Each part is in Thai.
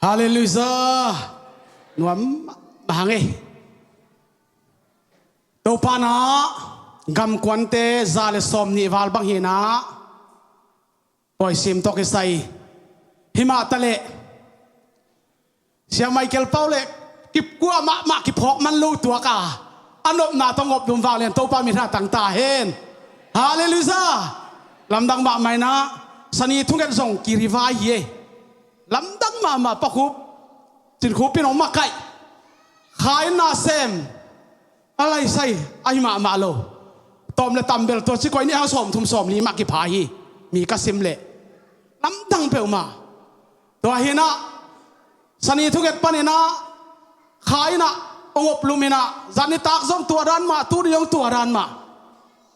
ฮาเลลูยาหนวมบางเอตัวปานะกำควันเตซาเลสอมนิวาลบังเฮนะปล่อยซิมตกใส่หิมะทะเลเสียไมเคิลเปาเล่กิบกัวมากิบพอกมันรู้ตัวกาอันนบนาต้องอบดุมวาเลนตัวปามีหน้าต่างตาเห็นฮาเลลูยาลำดังมาไม่นะสนีทุ่งเงินส่งกิริวายเย่ลำดังมาปะคุบจินคุบเป็นออกมาไก่ขายนาเซมอะไรใส่ไอมาโลตอมและตำเบลตัวชิคอยนี่เขาสมทุ่มสมนี้มากิพายมีกระซิมเละลำดังเปลมาตัวเฮนะสนีทุ่งเงินปนินะขายนะองบลูมินะจันนิตักซงตัวรันมาตูดิยงตัวรันมา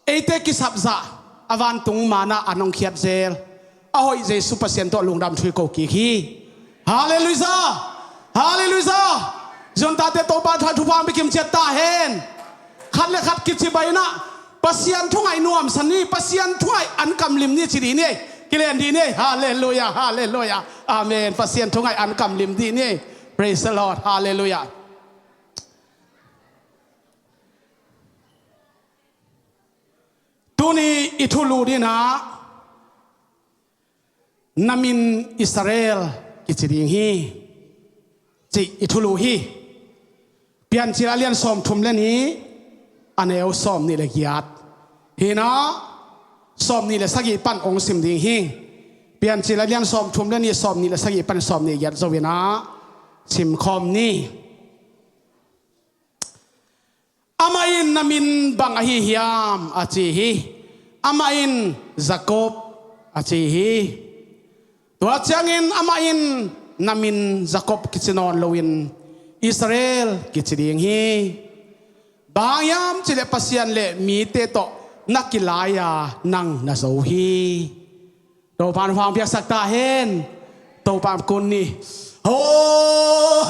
เอเตกิสับซาอวันตุงมานะอันองเขียดเซลอาหอยเจสุปเซียนตัวลุงดำช่วยโกกีฮีฮาเลลูยาฮาเลลูยาจนตาเตโตบาทัทุพามไปกิมเจตาเฮนขัดเลขัดกิจใบนะปัสยันทุ่งไอหนวมสันนี่ปัสยันทุ่งไออันกำลิมนี่ชีดีนี่กิเลนดีนี่ฮาเลลูยาฮาเลลูยาอาเมนปัสยันทุ่งไออันกำลิมดีนี่ praise the Lord ฮาเลลูยาตัวนี้อิทุลูนี่นะนามินอิสราเอลกิจดิ่งฮีจิอิทุลูฮีเปลี่ยนจิราเลียนสอมทุ่มเลนี้อันเอวสอมนี่เลยกิยัดฮีนะสอมนี่เลยสักกี่ปันองสิมดิ่งฮีเปลี่ยนจิราเลียนสอมทุ่มเลนี้สอมนี่เลยสักกี่ปันสอมนี่ยัดโซวินะสิมคอมนี่อามาอินนามินบังฮีฮิยามอาจีฮีอามาอินซากอบอาจีฮีตัวเชียงอินอามาอินนามินซากอบกิจนอนโลวินอิสราเอลกิจดิ่งฮีบางยามจิเลปัสยันเลมีเตโตนักกีฬายานังนาโซฮีตัวพานฟังเพียงสักตาเห็นตัวปามคนนี้โอ้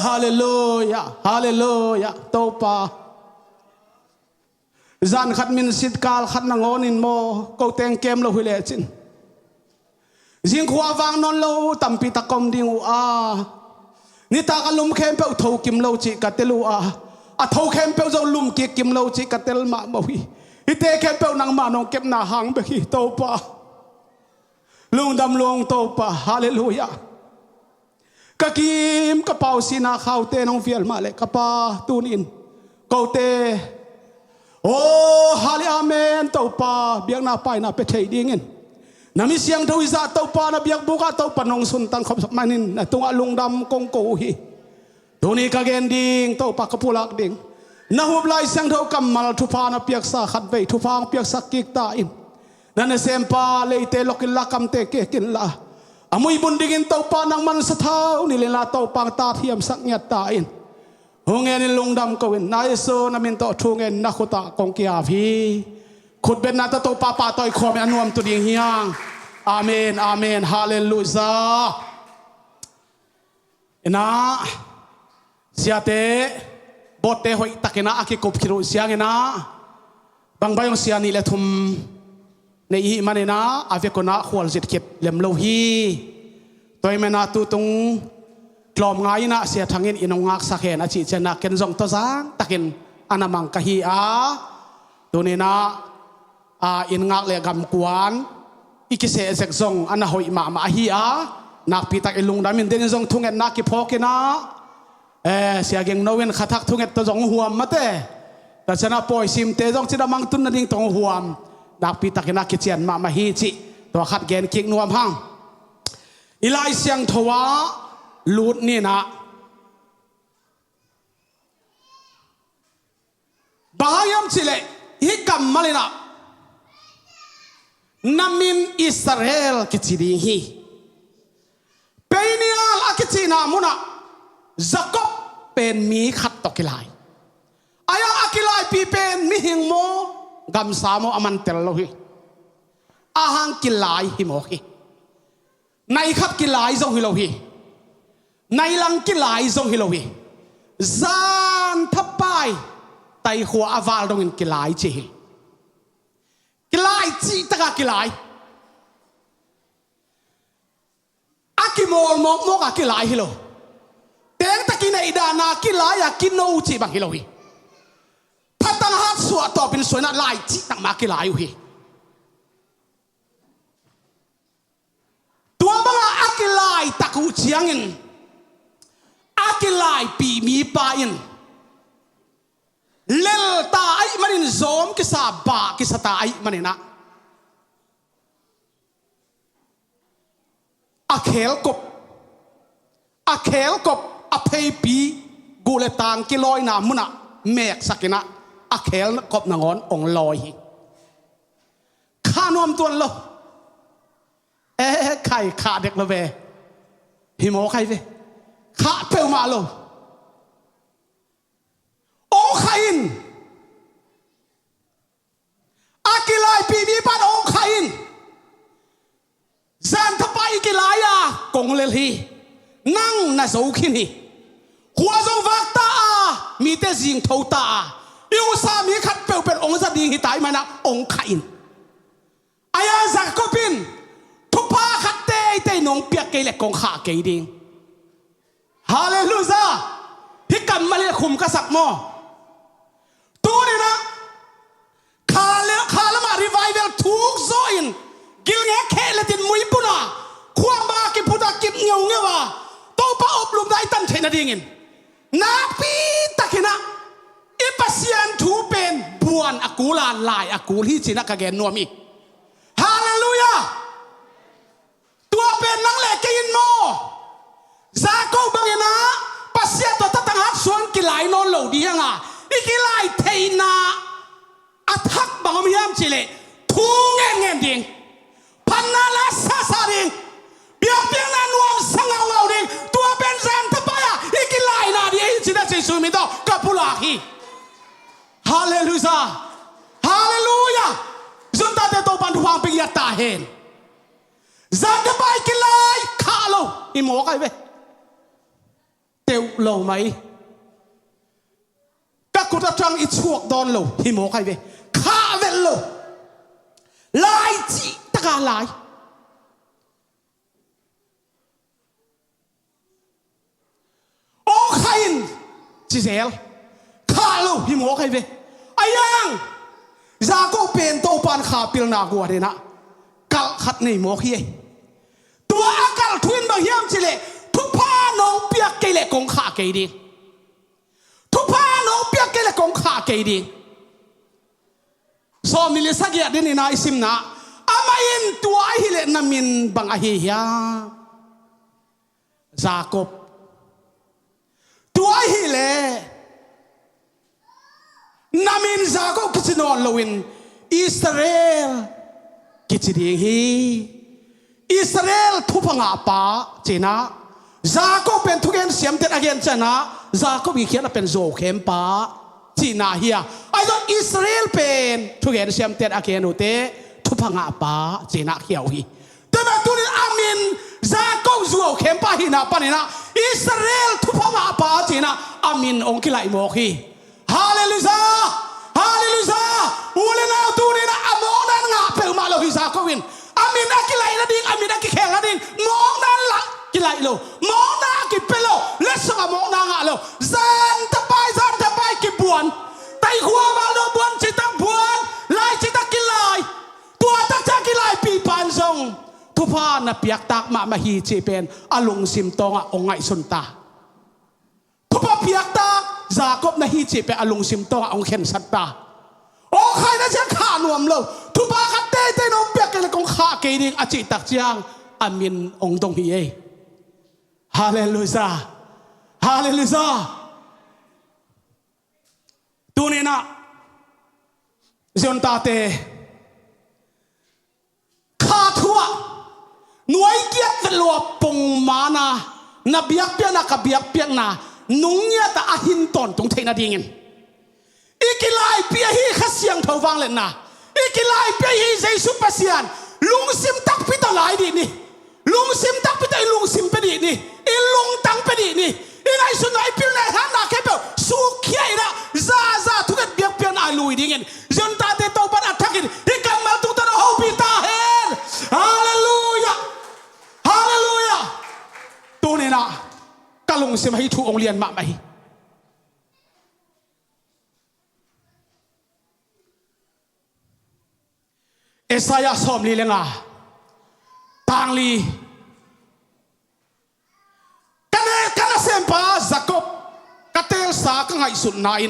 ฮาเลลูยาฮาเลลูยาตัวปาจันขัดมินสิทธิ์กาลขัดนางอนินโมกูเตงเกมเราหุเลจินจิงขวาวางนอนเราตั้มปีตะกอมดิ่งอานี่ตากลุมเข้มเปอทาวกิมเราจิกัตเตลูอาทาวเข้มเปอจะลุมเกกิมเราจิกัตเตลมาบ่ฮีอิเตเข้มเปอนางมานองเก็บหน้าหางเบฮีโตปาลุงดำลงโตปาฮาเลลูยากะกิมกระเป๋าสีนาขาวเตน้องเฟียลมาเลยกระเป๋าตูนินกูเตโอ้ฮาเลอาเมนเต้าป่าเบียงนาไปนาเปเทยดิ้งนามิเสียงทวิซาเต้าป่านาเบียงบุกาเต้าปนองสุนตังขบมานินนาตุงอลุงดำกงโกฮีตัวนี้กะเกนดิ้งเต้าป่ากระพูลักดิ้งนาหุบไลเสียงเท่ากำมัลทุพานาเปียกสาขัดเบยทุพางเปียกสักกิกตาอินนั่นเซมปาเลยเตลกินละกำเตเกกินละอามุยบุญดิ้งเต้าป่านางมันสะเท้านี่เลลาเต้าป่าตาเทียมสักเงียตาอินหงเงินลุงดำกวินนายโซนามินโตทุ่งเงินนักขุตะกงกีอาพีขุดเป็นนาตโตปาปาต่อยคอมอันนวมตุดิ่งเฮียงอาเมนอาเมนฮาเลลูยาเอ็นะเสียเตบทเตหอยตะกินะอากิกบคิรุเสียงเอ็นะบางใบของเสียนี่แหละทุมในอีมันเอ็นะอาเวกนะขวลจิตเก็บเล่มโลหีตัวเอ็มนาตูตงกลอมง่ายนะเสียทางเงินอินงงักสักเห็นอาชีพเจนักเก็นจงตัวสังตะกินอนามังกะฮีอาตัวนี้นะอินงักเลยกำกวนอีกเสียเสกจงอันน่ะหอยมาฮีอานักพิทักษ์อิลุงดามินเดนจงทุ่งเงินนักกิพอกินะเสียเก่งโนเวนขัดทักทุ่งเงินตัวจงหัวมาเตแต่ชนะปล่อยซิมเตจงจิดามังตุนนั่นดิ่งตรงหัวนักพิทักษ์นักกิเจียนมาฮีจิตัวขัดเกณฑ์คิกนวมห้างอีไลเสียงทว่าลูดนี่นะบายามสิเลฮิกัมมาเลยนะนามินอิสราเอลกิจดิ่งฮีเป็นเนี่ยลักจินามุนะจักบเป็นมีขัดตกิลายอายากิลายปีเป็นมีหิงโมกัมสามโมอามันเตลโลฮีอาหังกิลายหิโมฮีในขัดกิลายจงฮิโลฮีในลังกิลายจงฮิโลวีจานทับไปไตหัวอาวาลตรงอินกิลายจีกิลายจีตะกากิลายอากิโมลมอกอากิลายฮิโล ในดานากิลายากินโนจีบังฮิโลฮีพัฒนาหัดสวดต่อเป็นสวยน่าลายจีตักมากิลาอยู่ฮีตัวบังอากิลายตะกูเชียงอินอากิลายปีมีปาอินเลลตาไอมันอินโซมกิสาบากิสตาไอมันอินะอาเคลกบอาเคลกบอาเพย์ปีกูเลตางกิลอยนามุนะเมกสักินะอาเคลกบนางอนองลอยข้านวมตัวโลไข่ขาเด็กละเวหิโมใครเวขาเปลวมาโลโอ้ไข่อินอากิลายปีมีปันโอ้ไข่อินจันทไปกิลายากงเลลีนั่งน่าสูขินีหัวจงวักตามีแต่สิ่งเท่าตาอิวสามีขัดเปลวเป็นองค์จะดีหิตายมานะองค์ไข่อินอายาสักก็ปินทุกพาขัดเตยเตยนงเปียกเกล็ดกงขาเกยดิงฮาเลลูยาฮิกันมาเลยคุมกษัตริย์มอตัวนี้นะข้าละมารีไวเวลทุกโซอินกิลเงะเคเลตินมุยปุนาความบากิพุทธกิบเงียวเงียวว่าตัวป้าอบรมได้ตั้งเทนดิ่งินนาปีตะกินะอิปัสยันทูเป็นบวนอากูลานลายอากูที่จินักแกนนัวมีฮาเลลูยาตัวเป็นนังเล็กกินโมซาโกบังยนะปัสยาตัวตั้งหัดส่วนกิไลนอนเหลวดียังอ่ะอีกิไลเทนาอัทักบังมียามจิเลทุ่งเงินดิ่งพันนาลาซาซาดิ่งเบียบเบียงนันวงสังเอาเอาดิ่งตัวเป็นแซนทปายาอีกิไลนาดีจิได้ใจสุมิโตกับปุลาฮีฮาเลลูยาฮาเลลูยาจุนตาเตโตปันทุพังปิยาตาเฮนจันทไปกิไลข้าโลอิโมกไอเวเตียวโลไหมกักุตะจังอิชวกดอนโลอิโมกไอเวข้าเวลโลลายจีตะกาลายโอ้ใครนจิเซลข้าโลอิโมกไอเวอายังจากก็เป็นโตปันขาปิลนากัวเดนะกัลขัดในโมกเฮตัวอากาศทวินบางยามจิเลทุกพาน้องเปียกเกล็ดกงขาเกยดีทุกพาน้องเปียกเกล็ดกงขาเกยดีสอมิลิสักยะดินีนาอิสิมนะอามาอินตัวไอฮิเลนามินบังอาฮิยาจากบตัวไอฮิเลนามินจากบกิจนอนลวินอิสราเอลกิจดีฮีอิสราเอลทุพงาปาเจนะจาโกเป็นทุกเอ็นเสียมเต็ดอเกนเจนะจาโกวิเขียนเป็นโจเข้มปาจีน่าเฮียไอ้ตัวอิสราเอลเป็นทุกเอ็นเสียมเต็ดอเกนอุเตทุพงาปาเจนะเขียวฮีแต่แบบตัวนี้อามินจาโกโจเข้มปาฮีนะปานีนะอิสราเอลทุพงาปาเจนะอามินองค์กิไลโมกีฮาเลลูยาฮาเลลูยาอูเลนาตัวนี้นะอามองนั้นงาเปลมาโลฮิซาโกวินอามินากิไลละดิ่งอามินากิแขละดิ่งมองนั่นละกิไลโลมองนากิเปโลเลสงามองนางะโลจันทไปกิบวนไตหัวมาโลบวนจิตบวนลายจิตกิไลตัวตักจากกิไลปีปันทรงทุพานะเปียกตากมาฮีจีเป็นอลุงซิมตององไงสุนตาทุพาเปียกตากจากบนะฮีจีเป็นอลุงซิมตององเข็นสัตตาโอ้ใครนะเจ้าข้านวมโลทุบาคัดเต้น้องเปียกกันเลยกงข้าเกยดิงอาจิตักจียงอามินองตงฮีเอฮาเลลูยาฮาเลลูยาตัวนี้นะจนตาเตข้าทั่วหน่วยเกียรติลวปงมานานาเบียกเปียนักเบียกเปียนานุ่งเงียตาหินตอนตรงเทนาดิ่งอีกิไลเปียฮีขัดเสียงเท่าฟังเลยนะอีกิไลเปียฮีใจสุปเสียนลุงซิมตักพิตาหลายดีนี่ลุงซิมตักพิตาลุงซิมไปดีนี่อีลุงตังไปดีนี่อีไงสุนัยพิลในฮันนาแค่เปล่าสุขียนะซาทุกเบียกเปียนอาลุยดิ่งจนตาเตโตบันอัฐกินอีกำมาตุกตาโฮพิตาเฮนฮาเลลูยาฮาเลลูยาตัวนี้นะกัล ลงเสียให้ถูกองเรียนมาไหมเอสายาสอมลีเลงาทางลีกันเซมปาจักบกเตลสากังไงสุดนาย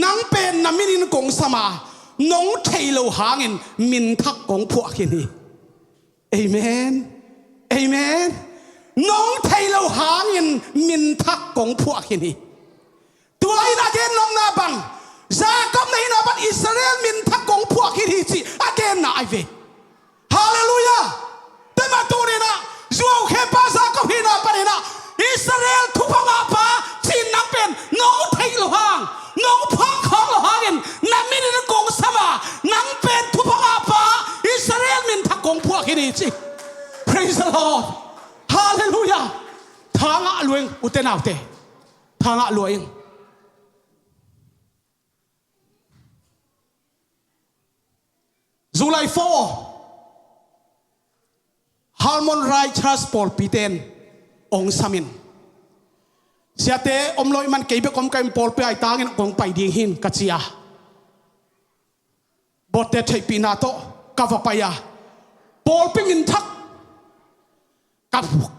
นังเป็นนามินินกงสมาน้องเทโลหางินมินทักกงพวกนี้เอเมนเอเมนน้องเทโลหางินมินทักกงพวกนี้ตัวไอ้นาเกนน้องนาบังจากัในนาบันอิสราเอลมินทักกงพวกนี้สิอาเกนนาไอเวฮาเลลูยาแต่มาตัวนี้นะจูเอาแค่ภาษากับพี่นาปะเนี่ยนะอิสราเอลทุกพม่าป่าที่นักเป็นน้องไทยโลหางน้องพักของโลหางินนักมินกงสมานังเป็นทุกพม่าป่าอิสราเอลมินทักกงพวกนี้สิ praise the Lord ฮาเลลูยาทางอะลวยอุตเตนาอุตเตทางอะลวยJuly 4 Harmon Righteous Paul Pitenองสามินเสียเตอมลอยมันเก็บกอมไก่ปอลไปไอตางินกงไปดีหินกัจจิยาบทเตใช้ปีนาโตกับไปยาปอลไปมินทัก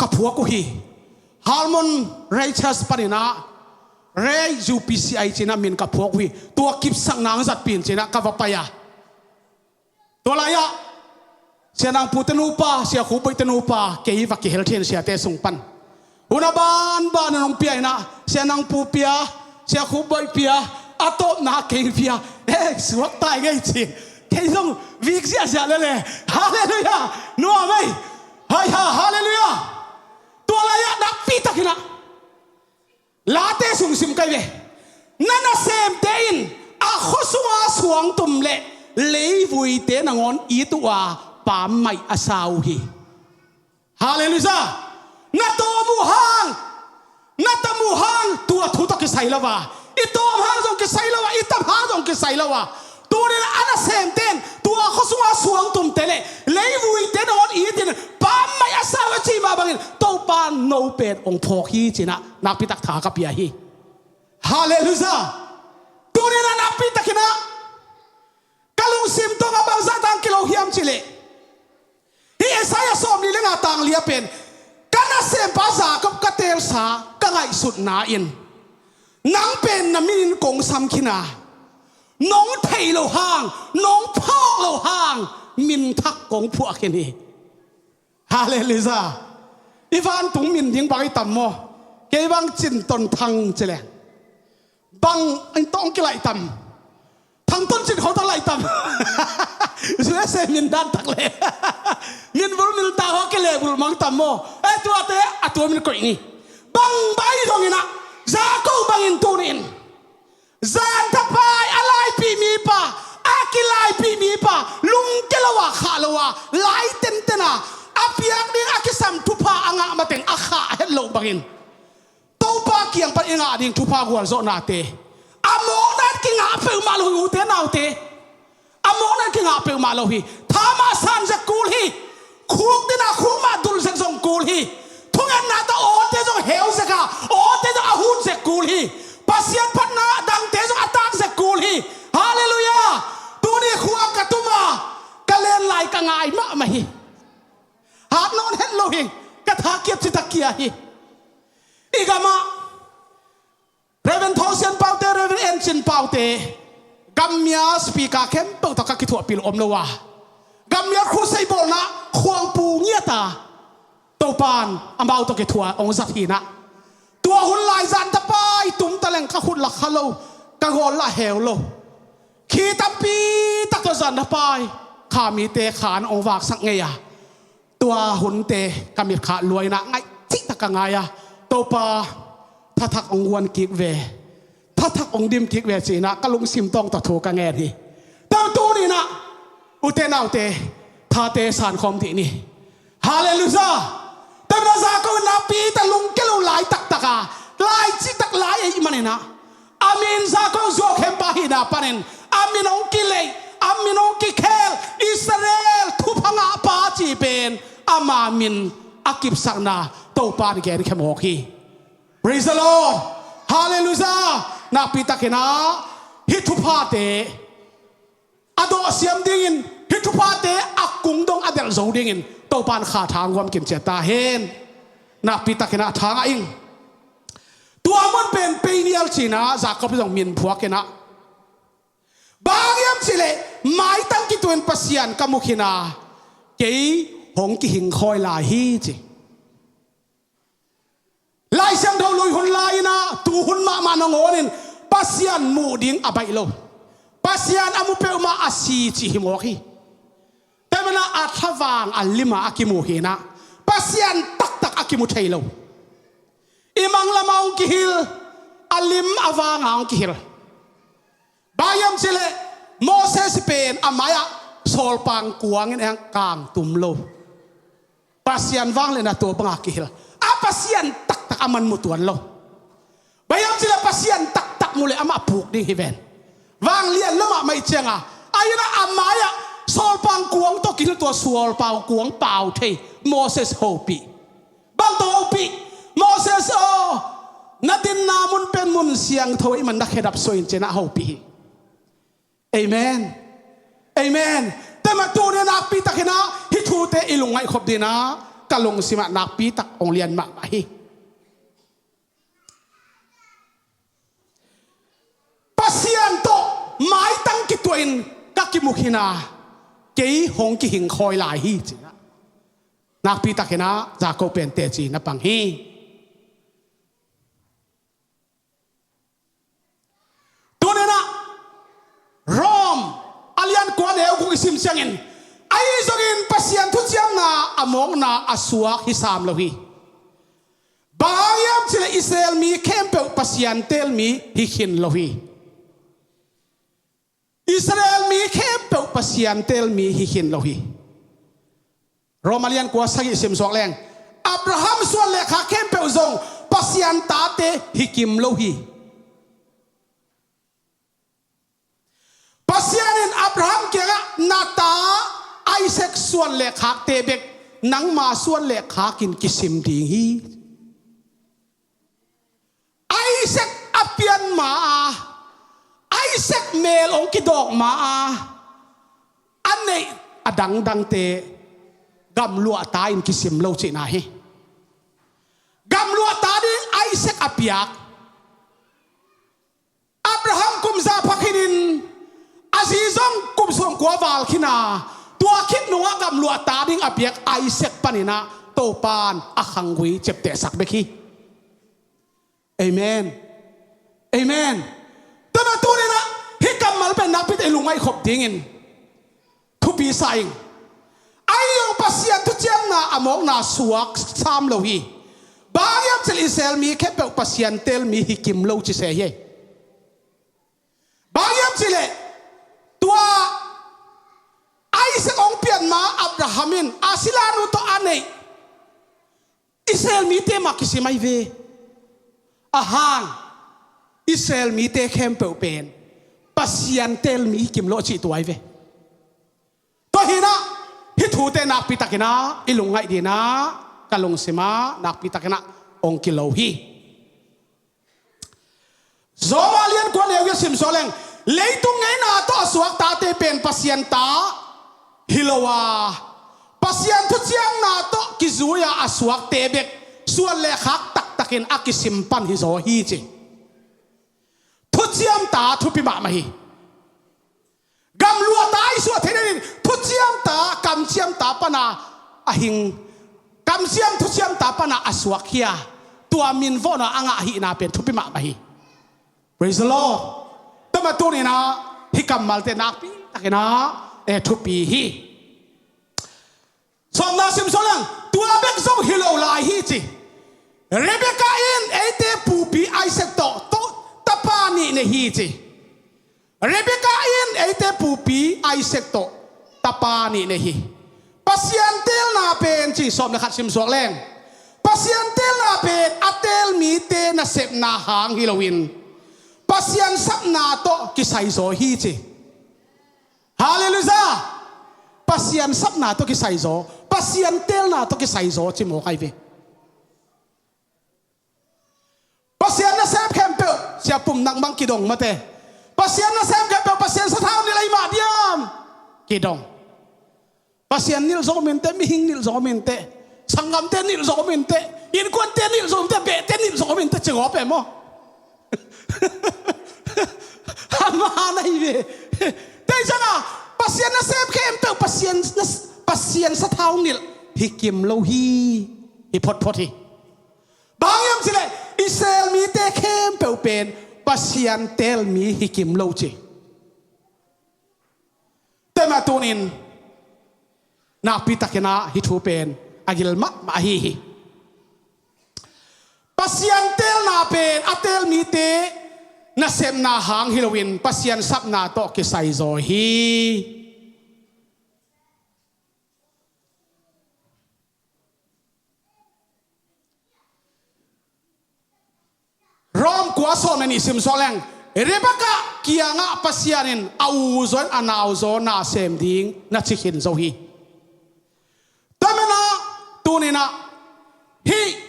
กับหัวกุฮีฮาร์มอนไรชัสปานินาเรย์ UPCI จีน่ามินกับหัวกุฮีตัวกิบสังนางจัดปีนจีน่ากับไปยาตัวลายะเสียนางปูตนูปาเสียคูไปตนูปาเกย์วักเกเฮลเทนเสียเตส่งปันอุณบานบานน้องเปียนะเสียนางปูเปียเสียคูไปเปียอัตโตนาเกย์เปียสวกตายไงจีเกย์ต้องวิกเสียเสียเลยฮาเลลูยานัวไหมฮาเลลูยาตัวลายะนักปีตักินะลาเตสุงซิมไกเวนั่นน่ะเซมเตอินอาขสวาสวงตุมเล่เลยวุยเตนังอนอีตัวปามไม่อาสาวฮีฮาเลลูยานัตโตมูฮังนัตมูฮังตัวทุตกิไซลาวะอีตัวฮังจงกิไซลาวะอีตับฮังจงกิไซลาวะตัวนี้อันนั้นเซมเตนตัวเขาสวาสวงตุมเตเลเลยวุยเตนังอนอีตินปามไม่อาสาวจีมาบังอินตัวปานโนเป็ดองพอฮีจีนะนักพิทักษ์ถากับยาฮีฮาเลลูยาตัวนี้นักพิทักษ์นะkalung simtong abang zatang kilo hiam chile hi esaya som ni lenga tang lia pen kana sem paza kap katel sa kangai sut na in nang pen na min kong sam khina nong thei lo hang nong phok lo hang min thak kong phuak ni hallelujah ivan tung min ding bai tam mo ke bang chin ton thang chele bang anh tong ki lai tamทั้งต้นจิตเขาตั้งไหลต่ำสุดเสียมินด้านตักเลยมินบุรุมินตาเขาเกลี่ยบุรุมังต่ำโมตัวเตะตัวมินก่อยนี่บังใบตรงนี้นะจากูบังอินตูนินจานทับไปอะไรปีมีป่ะอากิไลปีมีป่ะลุงเกลวะขาลวะไลเต็นเต็นะอาเปียกนี่อากิสัมทุพาอ่างมาเต็งอาขาเฮลโลบังอินตัวปาเกียงปัญญาดิ่งทุพากัวโซนาเตอโมนันกิงอาเปิลมาโลหิอุเทนเอาเตอโมนันกิงอาเปิลมาโลหิทามาสันจะกูลฮีคุกดินาคุกมาดุลเซงซงกูลฮีทุกอันนาตาโอเตจงเฮลเซกาโอเตจงอาหุนเซกูลฮีปัสยันพันนาดังเตจงอัตังเซกูลฮีฮาเลลูยาตัวนี้ขวากระตุมากะเลนไหลกังไงมะมาฮีหาดนอนเห็นโลหิกะทาเกียบจิตะเกียฮีอีกามาเรเวนทองเซียนเปาเตเรเวนเอ็นจินเปาเตกัมยาสปีกาเข้มเปิดตะกักกิถวปิลอมเลวะกัมยาครูไซโบนะควงปูเงียตาตัวปานอัมบาวตะกิถวองสักทีนะตัวหุ่นลายจันตะปายตุ้มตะเลงกะหุ่นละคาโลกะโกนละเฮลโลขีตัมปีตะกะจันตะปายขามีเตขานองวากสักเงียตัวหุ่นเตกัมยาขาลวยนะไงจิตะกังไงอะตัวปาถ้าทักองวันกิกเวถ้าทักองดิมกิกเวจีนะก็ลุงซิมต้องต่อถูกกันแง่นี่แต่ตัวนี้นะอุเทนเอาเตท่าเตสานคอมที่นี่ฮาเลลูยาแต่ภาษาก็นับปีแต่ลุงแกลุงหลายตักตะกาหลายจิตตักหลายไอ้มันนี่นะอามินซาก็โจเข้มปาหิดาปานินอามินองกิเลอามินองกิเคลอิสราเอลทุพังอาปาจีเป็นอามามินอากิบสังนาโตปานแกนแคมโฮกี Praise the Lord. Hallelujah. Nak pita kena hitupate. Ado siam dingin hitupate akung dong adel zo dingin. Topan kha thang wam kin cheta hen. Nak pita kena thang ing. Tua mon pen penial china zakop dong min phua kena. Bagiam chile mai tang ki tuen pasian kamukhina. Kei hong ki hing khoi la hi chi. Lai siang thâu lui hun lai na tu hun ma nong onin pasian mu ding abai lo pasian amu pe ma asi chi himoki temana athawang alima akimu hina pasian tak akimu thailo imang lamang ki hil alim awang ki hil bayam chile Moses pen amaya solpang kuangin ang kang tumlo pasian wang le na to pang ki hil apasian tak aman mutuan lo bayam sila pasian tak mule ama puk ding hiven wang lian lama mai chenga ayuna amaya sol pang kuang to kil to suol pau kuang pau the Moses hopi bang to hopi Moses natin namun pen mun siang thoi man nakherap soin chena hopi amen amen tematu ne nak pi takina hitute ilungai khop dina kalong sima nak pi tak ong lian ma hi pasian to mai tang ki tuin kakimukhina kei hong ki hing khoi lai hi china nak pi takena jako pen te chi na pang hi tunena rom alian kwan heu ku isim changin ai zogin pasian thu chiam na among na asuak hisam lo hi bayam chile Israel mi kempe pasian tel mi hikin lo hi Israel mi kempe pasian tel mi hikin lo hi Romalian kuasagi sim sok leng Abraham suan le kha kempe zong pasian tate hikim lo hi pasianin Abraham kera nata Isaac suan le kha tebek nang ma suan le kha kin kisim ding hi Isaac apian ma Isaac mel ong kidok ma anei adang te gam lua ta in kisim lo chi na hi gam lua ta ding Isaac apiak Abraham kumza phakinin azizong kumsom kwa wal khina tua khit nuwa gam lua ta ding apiak Isaac panina topan akhangwi chepte sak bekhi amen amen tana tunina hikam malpen napit elungai khop dingin thupi saing ayo pasian tu chiam na among na suak sam lo hi bayam chil Israel mi khepe pasian tel mi hikim lo chi se ye bayam chile tua Isaac ong pian ma Abrahamin asilanu to anei Israel mi te makisimai ve ahang Israel mi te kempe pen pasian tel mi kim lo chi tuai ve to hina hithu te nak pitakina ilungai dina kalong sima nak pitakina ong kilo hi zomalian ko lewe sim soleng leitung ngai na to aswak ta te pen pasian ta hilowa pasian thu chiang na to kizuya aswak tebek suan le khak takin akisimpan hi zo hi chi thu chiam ta thu pi ma hi gam lua ta isu thenin thu chiam ta kam chiam ta pana ahing kam chiam thu chiam ta pana aswak hia tua min vo na anga hi na pen thu pi ma hi praise the Lord tama tu ni na hi kam malte na pi takena e thu pi hi som na sim solang tua bek zo hilo lai hi chi Rebecca in ete pupi Isaac to tapani ne hi chi Rebecca in ete pupi Isaac to tapani ne hi pasian tel na pen chi som na khat sim sok leng pasian tel na pen atel mi te na sep na hang Halloween pasian sap na to kisai zo hi chi hallelujah pasian sap na to kisai zo pasian tel na to kisai zo chi mo kai ve siapum nak mang kidong mate pasien na sem ke pasien sa thao ni lai ma diam kidong pasien nil zo mente mi hing nil zo mente sangam te nil zo mente in kon te nil zo mente be te nil zo mente chego pe mo ama nai ve dai jana pasien na sem ke em pe pasien sa thao nil hikim lo hi ipot poti bangyam sile Israel mi te kem pe pen pasien tel mi hikim lo chi tema tunin na pitakena hitu pen agil ma hi pasien tel na pen atel mi te na sem na hang Halloween pasien sap na to ke sai zo hi Rom kuaso na ni sim soleng Rebecca kianga pasianin au zon anau zon na sem ding na chikin zo hi tamena tunina hi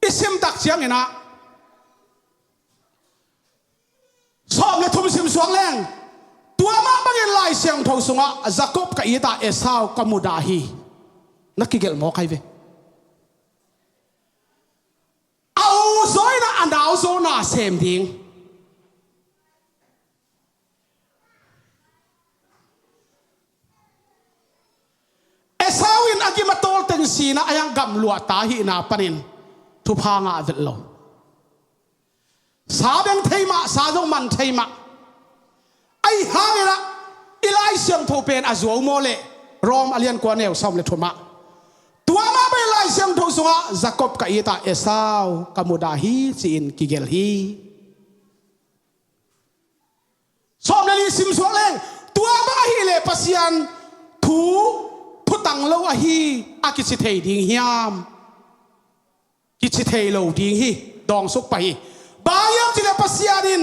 isim tak chiang ina som le thum sim soleng tua ma bangin lai siang tho sunga Jacob ka ita Esau kamudahi nakigel mo kai ve zoina andau zona sem ding Esawin agimatol teng sina ayang gamlua tahi na panin tupanga adlo sabeng theima sadong man theima ai hangera ilai siang thopen azuo mole rom alian kwaneu som le thuma tuama be lai siang tho sunga Jacob ka ita Esau kamudahi chin kigel hi som le sim so leng tuama hi le pasian thu phutang lo a hi akichi thei ding hiam kichi thei lo ding hi dong suk pa hi bayam chile pasianin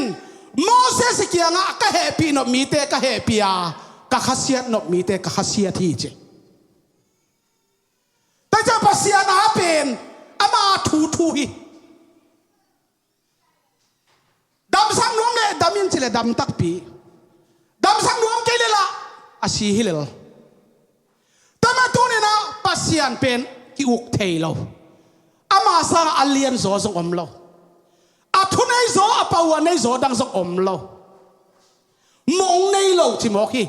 Moses kianga ka happy no mi te ka happy a ka khasiat no mi te ka khasiat hi che Taja pasian apen ama thu hi dam sang nuam le damin chile dam tak pi dam sang nuam ke le la asi hilel tama tuni na pasian pen ki uk thailo ama sang alien zo zong om lo a thu nei zo a pawa nei zo dang zong om lo mong nei lo chi mo ki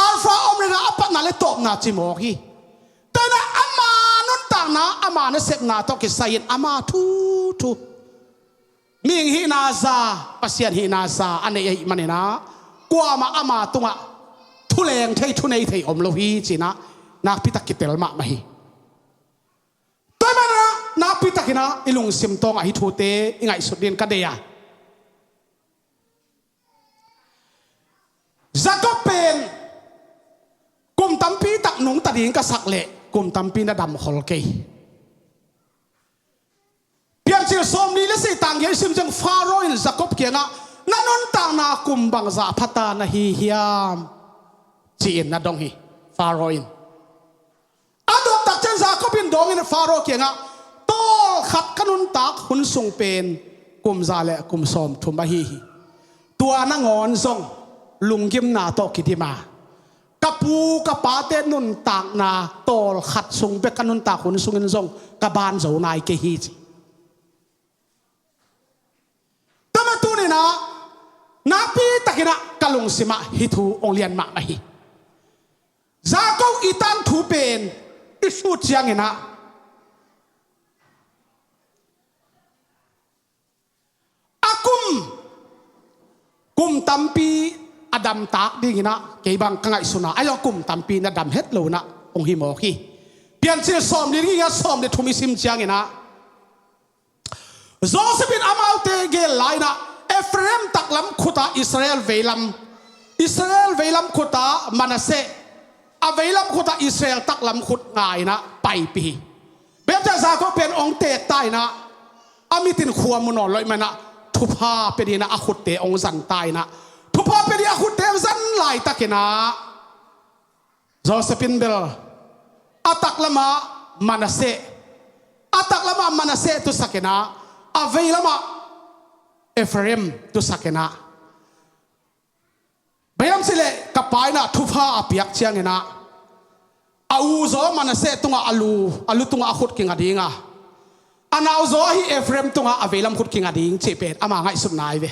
alpha omega apat na le top na chi mo ki tana ama nun tang na ama na sek na to ki sayin ama thu ming hi na za pasian hi na za ane ai manena kwa ma ama tunga thuleng thei thu nei thei om lo hi china na pitak kitel ma hi toimana na pitakina ilung sim tong a hi thu te ingai sudin ka deya Jacob pen kum tampi tak nung tading ka sakle kum tampi na dam khol ke Piancil som ni le se tang ye sim jang Pharaoh in Jacob ke nga nanon tang na kum bang za phata na hi hiam chin na dong hi Pharaoh in adok tak chen Jacob in dong in Pharaoh ke nga tol khat kanun tak hun sung pen kum za le kum som thuma hi tua na ngon zong lungkim na to kitima kapu kapate nun tak na tol khat sung pe kanun tak hun sungin zong kaban zo nai ke hi chi tama tu ni na napi takina kalung sima hitu onglian ma hi Jacob itan thu pen isu chiang ina akum kum tampi Adam tak ding ina ke bang kangai suna ayo kum tampi na dam het lo na ong hi mo ki Piancil som ni ringa som de thumi sim chiang ina Josephine amaute ge laina Ephraim taklam khuta Israel velam khuta Manasseh a velam khuta Israel taklam khut ngai na pai pi bemja za ko pen ong te tai na amitin khuwa muno loi mana thupa pedina a khut te ong zan tai na thupa pedi a khut te zan lai takena Josephine bel ataklama Manasseh tu sakena aveilama เอฟเรมตุสักนะพยายามสิเลกับไปนะทุพาอภิยักเชียงนะอาวูโซมันเสตุงอาลูตุงอาขุดกิงอดีงาอันเอาโซฮีเอฟเรมตุงอาเวลัมขุดกิงอดีงเจ็บเป็ดอามาง่ายสุดนายเว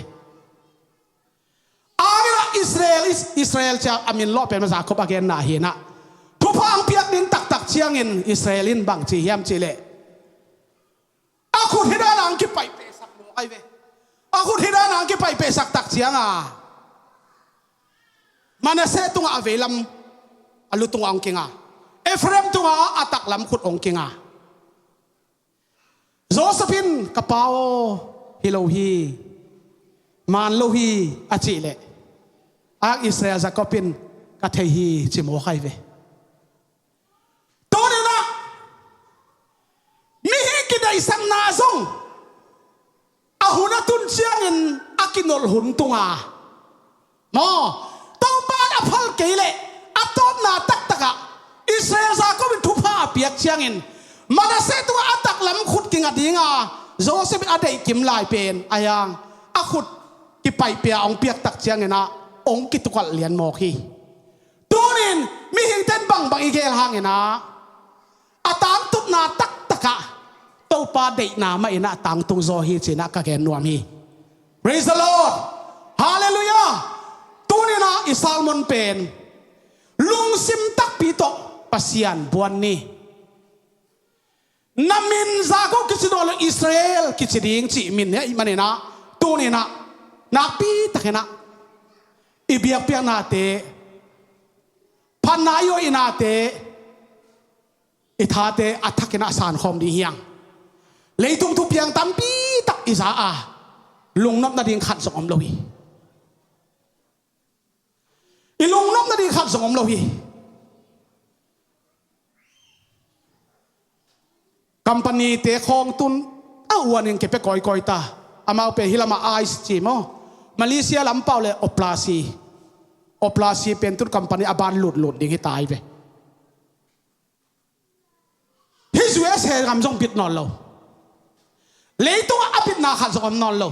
อาเวลาอิสราเอลจะอามินล้อเป็นภาษาคบอาเกนนาเฮนะทุพาอังเปียกดินตักเชียงอินอิสราเอลินบางจีเฮียมจีเลอาขุดที่ด้านอังกิไปเปสักโมไอเวอาขุดที่ด้านอังกิไปเปสักตักเชียงอ่ะมันเสตุงอาเวลัมอาลูตุงอังกิงาเอฟเรมตุงอาตักลำขุดองกิงาโจเซฟินกระเป๋าฮิโลฮีมันโลฮีอาจิเลอาอิสราเอลจะก็เป็นกะเทฮีจิโมไคเวตัวนี้นะมีฮิกิได้สังนาซงอาหุนตุนเชียงอินอากินอลหุนตุงอาโมตัวบ้านอภัลเกเลอัตโตนาตักตะกะอิสราเอลจะก็เป็นทุพาเปียกเชียงอินมันเสตัวอัตักลำขุดกิงอดีงาโจเซฟอเดกิมลายเป็นอายังอาขุดกิไปเปียองเปียกตักเชียงนะองกิตุกัดเลียนโมกีตัวนี้มีหิงเต้นบังอีเกลหางนะอาตามตุนาตักตะกะตัวปาเดนาไม่นะตังตุงโซฮีจีนะกะเกนนวมฮี Praise the Lord Hallelujah ตัวนี้นะอิสราเอลมันเป็นลุงซิมตักปีโตปัสยันบวนนี้นามินซาโกกิจิโดลอิสราเอลกิจิดิงจิมินเนี่ยมันเนี่ยนะตัวเนี่ยนะนักปีตะเกนะอิบิยเปียนาเตพันนายโยอินาเตอิทาเตอัฐเกนะสานคอมดีเฮียงเลยตุงทุเปียงตัมปีตักอิสาอาลุงนับนาดิงขัดสงอมโลหีอีลุงนับนาดิงขัดสงอมโลหีกัมปนีเตะคองตุนอ้าวันยังเก็บไปก่อยตาอามาเอาไปฮิลามาไอซ์จีโมมาเลเซียลำเปล่าเลยโอปลาซีเป็นตุนกัมปนีอาบานหลุดดิ่งให้ตายไปฮิสเวสเฮกำจงปิดนอนเราเลยตัวอภินาขัดจงนอนเรา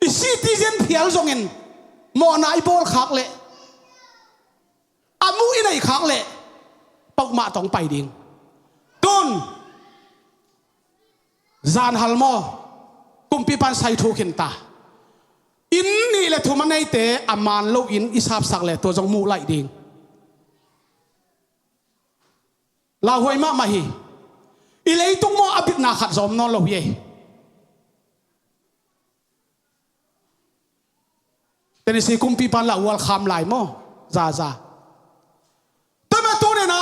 อิซิติเซนเพียลจงเงินมอนายบอลขักเลยอามูอินัยขักเลยปกมาต้องไปดิ่งตุนจานฮัลโมกุมปีปันไซทูขินตาอินนี่แหละทุมันในเตะอามานโลอินอิสาบสักเลยตัวจงมูไลดิ่งลาหวยมาฮีอิเลยตุงโมอบิดนาขัดจอมนอนโลเยแต่ในสิ่งกุมปีปันละวัวคำลายโมซาแต่มาตัวเนี่ยนะ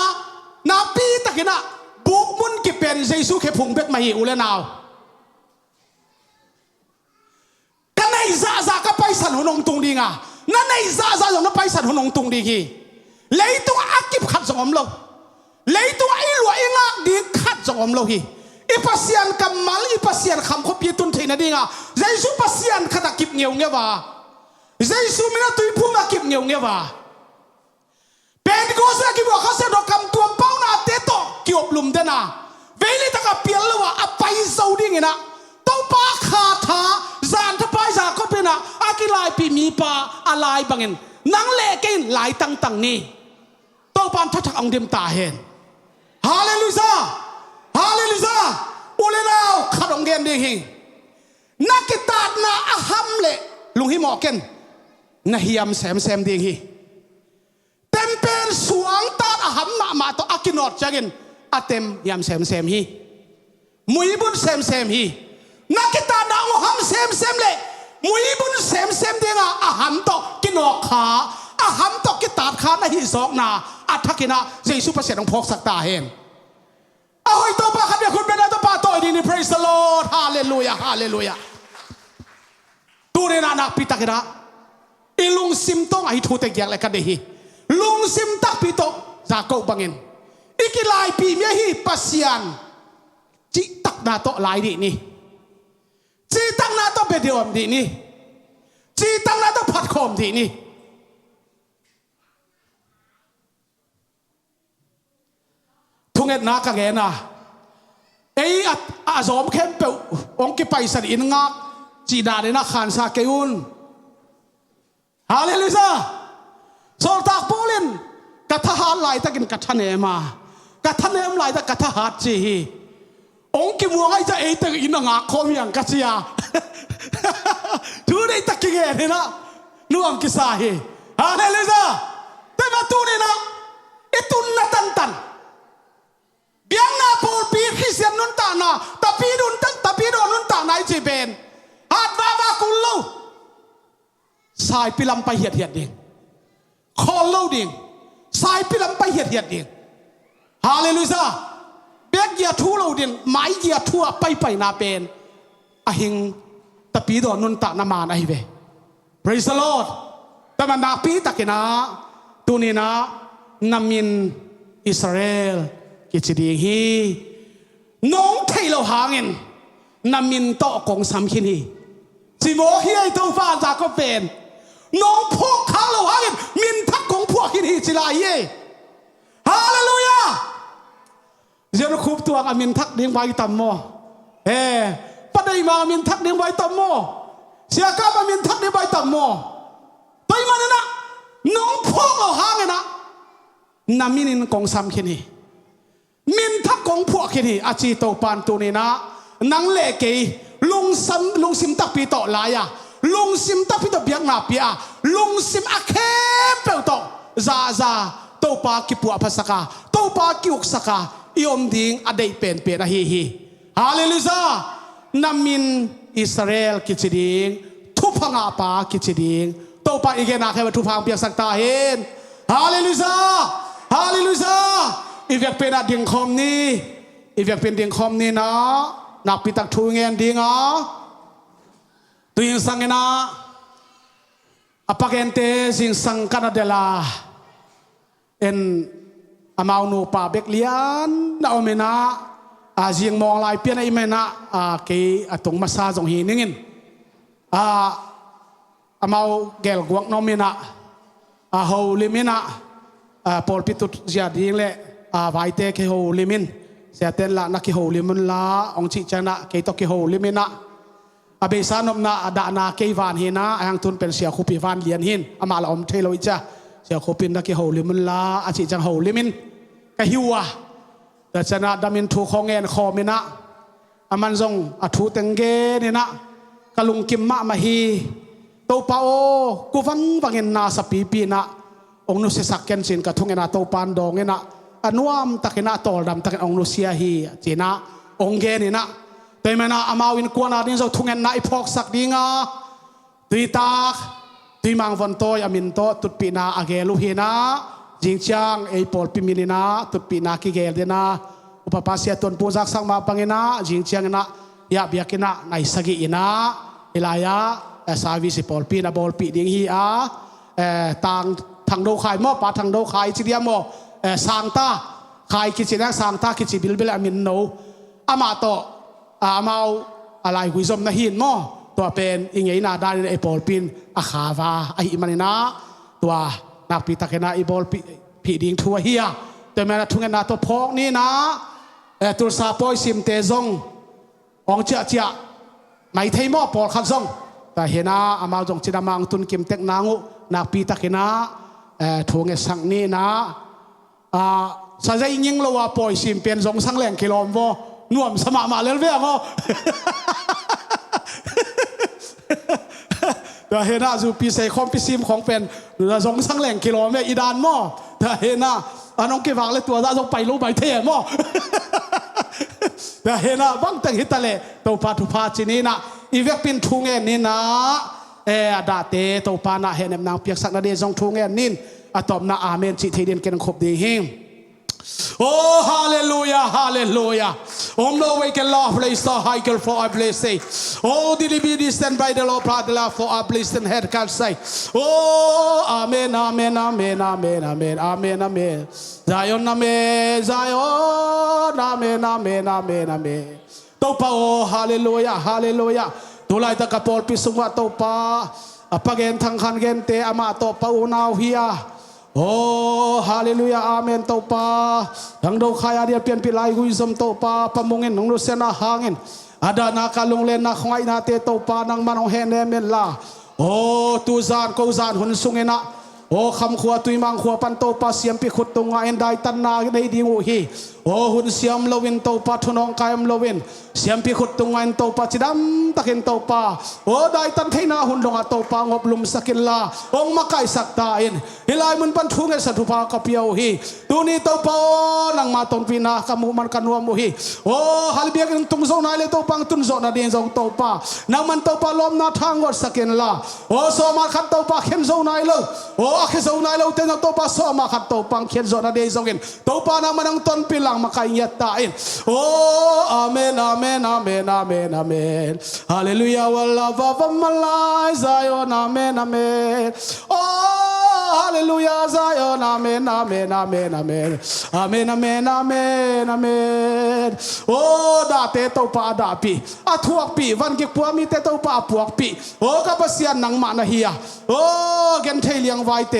นาปีตะกินะบุกมุนกิเป็นเยซูเคพุงเบ็ดมาฮีอุเลนาวกันในซาก็ไปสันหุนงตุงดีงานั่นในซาอย่างนั้นไปสันหุนงตุงดีกีเลยตัวอากิบขัดจอมโลเลยตัวไอ้หลวงเองอ่ะดีขัดจอมโลฮีอีปัสยันกำมัลอีปัสยันคำคบยีตุนเทนดีงาเยซูปัสยันขดักกิบเงียวว่าเยซูไม่น่าตุยพุ่งอากิบเงียวว่าเป็นก็สกิบว่าเขาเสด็จคำตัวเป้าหน้าเตโตกิอบลุมเดน่าเวลิตกับเปียลว่าอภัยซาอุดีไงนะต้องปาขาถาจานทปายจากก็เป็นอะอากิลายปีมีปาอะไรบางเงินนังเล่กินหลายตั้งนี่ต้องปานทัชอังเดียมตาเห็นฮาเลลูยาอุเลนาวขัดองเกนดีหิงนักกิตาดนาอาฮัมเล่ลุงฮิมอเกนนาฮิยมแซมดีหิเต็มเป็นสวงตาอาฮัมมาตัวอากินอดจักินอาเต็มยำแซมฮีมุยบุญแซมฮีนักกิตาดาอาฮัมแซมเล่มุยบุญแซมเดียงอาฮัมตัวกินออกขาอาฮัมตัวกิตาดขานาฮิสอกนาอัฐกินะเยซูประเสริฐองพกสักตาเห็นเอาให้ตัวป้าขัดเดียคุณเป็นอะไรตัวป้าตัวดีนี่ praise the Lord ฮาเลลูยาตัวเรนานักพิตากินะอีลุงซิมต้องไอทูเตกอยากอะไรกันเดฮีลุงซิมตักพิโตจากกบังเงินอีกิลายปีเมียฮีปัสยันจิตักนาโตลายดีนี่จิตักนาโตเบเดียมดีนี่จิตักนาโตพัดคอมดีนี่ทุงเอ็ดนักกันเงินนะเอ ấy gióm khen bèo ông cái bài sản in ngạc chỉ đã đến là khán sa cái un hallelujah so tak polin kata hat lại ta kinh kata nem mà kata nem lại ta kata hat chi ông cái mua ngay cho ấy ta in ngạc không yang cái gì à thứ này ta kinh nghe thế na nuông cái sa hi hallelujah thế mà tu này na itu na tan biang na Paul pi Christian nun ta na tapi don nun ta nai chi ben hat va kullo sai pilam pai hiat ding khol ding sai pilam pai hiat ding hallelujah bek ya thu lo ding mai ya thu pai na ben a hing tapi don nun ta na man ai ve praise the Lord ta man na pi takina tu ni na namin Israel KICI DINGHI nong thay lo hangin namin to kong samkin hi si mo hi ai to fa za ko pen nong phok khang lo hangin min thak kong phok hi chi lai ye hallelujah zero khup tuang amin thak ding bai tam mo padai ma amin thak ding bai tam mo sia ka amin thak ding bai tam mo toi ma na nong phok lo hangin na namin kong samkin hi min thak kong phua khi ni achi to pan tu ni na nang le ke lung sim tak pi to la ya lung sim tak pi to biak na pi a lung sim a khem pe to za to pa ki pu phasaka to pa ki uk saka iom ding adei pen na hi hallelujah namin Israel KICI ding thu phanga pa KICI ding to pa igena khe thu phang piak sak ta hen hallelujah Ivek pen ding khom ni ivek pen ding khom ni na nak pitak thu ngen ding a tuing sangena apakente sing sang kanadela en amau nu pa bek lian na omena a jing mong lai pian ai mena a ke atong masa jong hi ningin a amau gel guak nomena a ho limina a pol pitut zia ding le vai te ke ho limin se ten la na ke ho limin la ong chi chana ke to ke ho limina abe sanom na ada na ke van hina ang tun pen sia khupi van lian hin ama la om thelo icha sia khupin na ke ho limin la a chi chang ho limin ka hiwa da chana damin thu khongen khomina aman jong a thu tenge ni na kalung kim ma hi to pa o ku wangin na sa pi na ong no se sakken sin ka thungena to pan dongena anuam takina tol dam takin ong Rusia hi china ongge ni na temena amawin kuana din zo thungen na iphok sak dinga tuitak tuimang von toy amin to tutpi na agelu hina jingchang ei pol piminina tutpi na ki gel dena upapasia ton puzak sang ma pangina jingchang na ya biakina nai sagi ina ilaya service pol pi na bol pi ding hi a tang thang do khai mo pa thang do khai chi dia mo sang ta khai KICI na sang ta KICI bil amin no ama to amau alai huizom na hin mo to pen ingei na dan e pol pin a khawa ai manina to nak pi takena i bol pi ding thua hia te mena thungen na to phok ni na tur sa poi sim te zong ong chia mai thei mo pol khak zong ta hena amau jong chinamang tun kim tek nangu nak pi takena thunge sang ni na sa dây nhưng lâu à bồi xìm tiền giống sang lẻng kilom vô nuông sa mạ lel ve ngo ta hena zu pi sei khom pi sim khong pen la giống sang lẻng kilom ve idan mo ta hena anong ke wang le tua da giống pai lo bai the mo ta hena bang tang hitale to pa thu pa chini na ivek pin thu nge ni na ada te to pa na henem nang piak sak na de giống thu nge nin atom na amen chi thedin ken khop ding him oh hallelujah om no we can love place the high girl for I blessing oh did be this stand by the Lord part the love for I blessing head can say oh amen Zion amen to pa oh hallelujah tulai ta kapol pisungwa to pa apagen thang khan gen te ama to pa unaw hiya โอ้ฮาเลลูยาอาเมนเต้าป้าทั้งดาวขายอาเดียเปลี่ยนปีไลกุยสมเต้าป้าปมงเงินของเราเสนาหางเงินอาดานาคาลงเลนนาขวายนาเตเต้าป้านังมันองเฮเนเมลลาโอ้ตูซานกูซานหุ่นสุงเงินะโอ้คำขวตุยมังขวปันเต้าป้าเสียมปีขุดตรงเงินได้ตันนาในดีงูฮีโอ้หุ่นเสียมลวินเต้าป้าทุนองกายมลวินเสียมปีขุดตรงเงินเต้าป้าจิดำตะเข็นเต้าป้าโอ้ได้ตันเทนาหุ่นดงอาเต้าป้างบลุมสกิลลาองมาไกสักตาอินฮิลายมันปันทุงเอสัตุภากเปียวฮีตูนี่เต้าป้านังมาตนปีนาขมุมันกันวัวมุฮีโอ้ฮัลเบียกันตุงโซนาเลเต้าปังตุนโซนาเดียนจงเต้าป้านังมันเต้าป้าล้อมนาทางวัดสกิลลาโอ้โซมาขัดเต้าป้าเข้มโซนาเลโอ้เข้มโซนาเลเต้นเต้าป้าโซมาขัดเต้าปังเข้มโซนาเดียนจงอินเต้าป้านังมันนังต้นปีหลังมาไกยัตตาอินโอ้อาเมนอาเมนอาเมนอาเมนอาเมนฮาเลลูยาวัลลาฟาฟัมมาลายซายอนอาเมนอาเมนโอ้ฮาเลลูยาซายอนอาเมนอาเมนอาเมนอาเมนอาเมนอาเมนอาเมนอาเมนโอ้ดาเตเต้าป้าดาปีอาทวกปีวันกิกปัวมีเตเต้าป้าปวกปีโอ้กับเสียนนังมานาเฮียโอ้เกนเทเลียงไวเต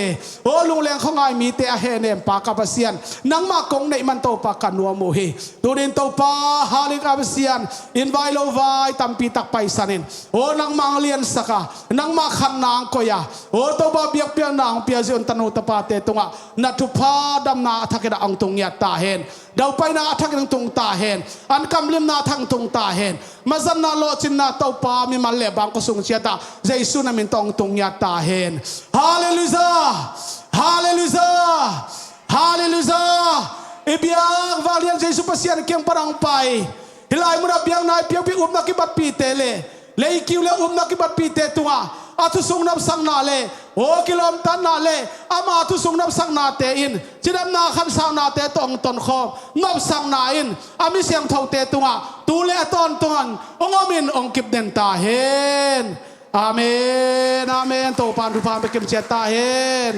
โอ้ลุงเลียงของไอมีเตอเฮเนมปากับเสียนนังมากงในมันเต้าป้ากันนัวโมฮีตูดินเต้าป้าฮาลิกับเสียนอินไวโลไวตัมปีตักไปสันินโอ้นังมังเลียนสักะนังมาขันนางก็ยาโอ้เต้าป้าเบียกเปียนางเปียซิอนตนุตปาเตตุงะนัทุพาดำนาทักดาอังตุงยาตาเฮนดาวไปนาทักดังตุงตาเฮนอันกำลิมนาทังตุงตาเฮนมาจันนาโลจินนาเต้าป้ามีมันเลบังก็สุงเชียตาเจสุนามินตองตุงยาตาเฮนฮาเลลูยาฮาเลลูยาฮาเลลูยาอีเบียงวาเลียนเจสุปัสยานเกียงปรังไปฮิลายมุนาเบียงนายเปียงปีอุบนักบัดปีเตเลเลคิวเลอุบนักบัดปีเตตุงะอาทุสงนับสังนาเลโอ้กิโลมตันนาเลอามาทุสงนับสังนาเตอินจิดำนาขันสังนาเตตองตนคอนับสังนาอินอามิเสียงเท่าเตตุงะตูเลตอนตอนองอามินองกิบเดนตาเฮนอาเมนอาเมนโตปานทุพานไปกิมเจตาเฮน